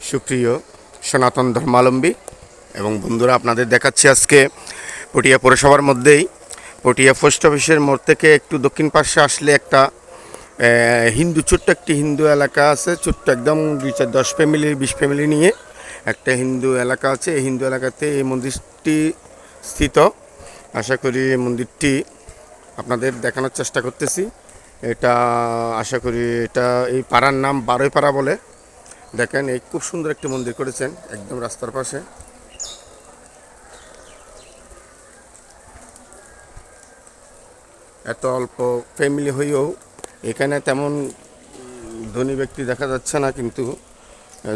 সুপ্রিয় সনাতন ধর্মাবলম্বী এবং বন্ধুরা, আপনাদের দেখাচ্ছি আজকে পটিয়া পৌরসভার মধ্যেই পটিয়া পোস্ট অফিসের মোড় থেকে একটু দক্ষিণ পাশে আসলে একটা ছোট্ট একটি হিন্দু এলাকা আছে। ছোট্ট একদম 2-10 ফ্যামিলি 20 ফ্যামিলি নিয়ে একটা হিন্দু এলাকা আছে। এই হিন্দু এলাকাতে এই মন্দিরটি স্থিত। আশা করি এই মন্দিরটি আপনাদের দেখানোর চেষ্টা করতেছি। এটা আশা করি এটা এই পাড়ার নাম বারোইপাড়া বলে। দেখেন, এই খুব সুন্দর একটি মন্দির করেছেন একদম রাস্তার পাশে। এত অল্প ফ্যামিলি হয়েও এখানে তেমন ধনী ব্যক্তি দেখা যাচ্ছে না, কিন্তু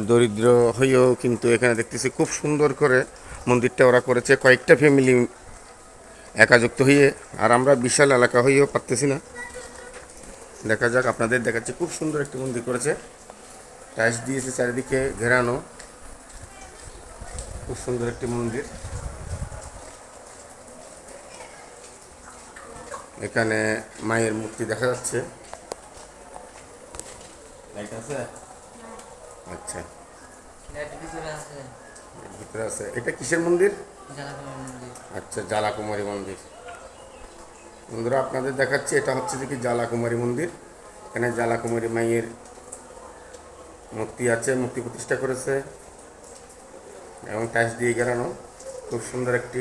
দরিদ্র হয়েও কিন্তু এখানে দেখতেছি খুব সুন্দর করে মন্দিরটা ওরা করেছে। কয়েকটা ফ্যামিলি একাযুক্ত হয়ে, আর আমরা বিশাল এলাকা হয়েও পারতেছি না। দেখা যাক, আপনাদের দেখাচ্ছি। খুব সুন্দর একটি মন্দির করেছে, টাইলস দিয়েছে চারিদিকে ঘেরানো। খুব সুন্দর একটি মন্দির। এখানে মায়ের মূর্তি দেখা যাচ্ছে। লাইট আছে? আচ্ছা, ভিতরে আছে। এটা কিসের মন্দির? আচ্ছা, জ্বালাকুমারী মন্দির। বন্ধুরা, আপনাদের দেখাচ্ছি, এটা হচ্ছে যে কি জ্বালাকুমারী মন্দির। এখানে জ্বালাকুমারী মায়ের মূর্তি আছে, মূর্তি প্রতিষ্ঠা করেছে এবং টাইলস দিয়ে ঘেরানো। খুব সুন্দর একটি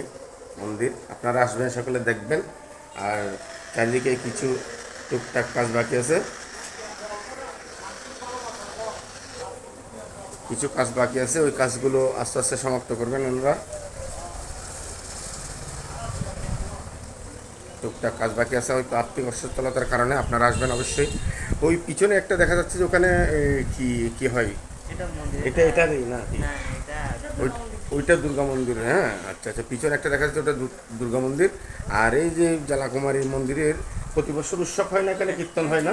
মন্দির। আপনারা আসবেন, সকলে দেখবেন। আর চারিদিকে কিছু টুকটাক কাজ বাকি আছে, ওই কাজগুলো আস্তে আস্তে সমাপ্ত করবেন ওনারা। টুকটাক কাজ বাকি আছে, হয়তো আর্থিক অসচ্ছলতার কারণে। আপনারা আসবেন অবশ্যই। ওই পিছনে একটা দেখা যাচ্ছে যে ওখানে কি কি হয়, এটারই না কি? ওইটা দুর্গা মন্দির। হ্যাঁ, আচ্ছা আচ্ছা, পিছনে একটা দেখা যাচ্ছে, ওটা দুর্গা মন্দির। আর এই যে জ্বালাকুমারী মন্দিরের প্রতি বছর উৎসব হয় না, এখানে কীর্তন হয় না?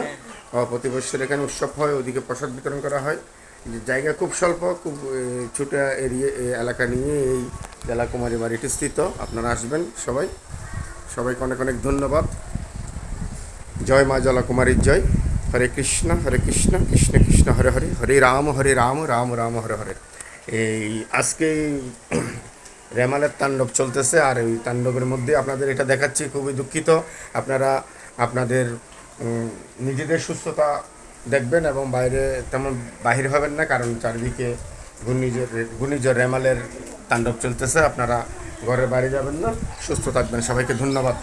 প্রতি বছর এখানে উৎসব হয়, ওদিকে প্রসাদ বিতরণ করা হয়। জায়গা খুব স্বল্প, খুব ছোট এরিয়া এলাকা নিয়ে এই জ্বালাকুমারী বাড়িটি স্থিত। আপনারা আসবেন সবাই। সবাইকে অনেক অনেক ধন্যবাদ। জয় মা জ্বালাকুমারীর জয়। হরে কৃষ্ণ কৃষ্ণ কৃষ্ণ হরে হরে, হরে রাম রাম রাম হরে হরে। এই আজকে রেমালের তাণ্ডব চলতেছে, আর এই তাণ্ডবের মধ্যে আপনাদের এটা দেখাচ্ছি। খুবই দুঃখিত। আপনারা আপনাদের নিজেদের সুস্থতা দেখবেন এবং বাইরে তেমন বাহির হবেন না, কারণ চারিদিকে ঘূর্ণিঝড় রেমালের তাণ্ডব চলতেছে। আপনারা ঘরের বাইরে যাবেন না, সুস্থ থাকবেন। সবাইকে ধন্যবাদ।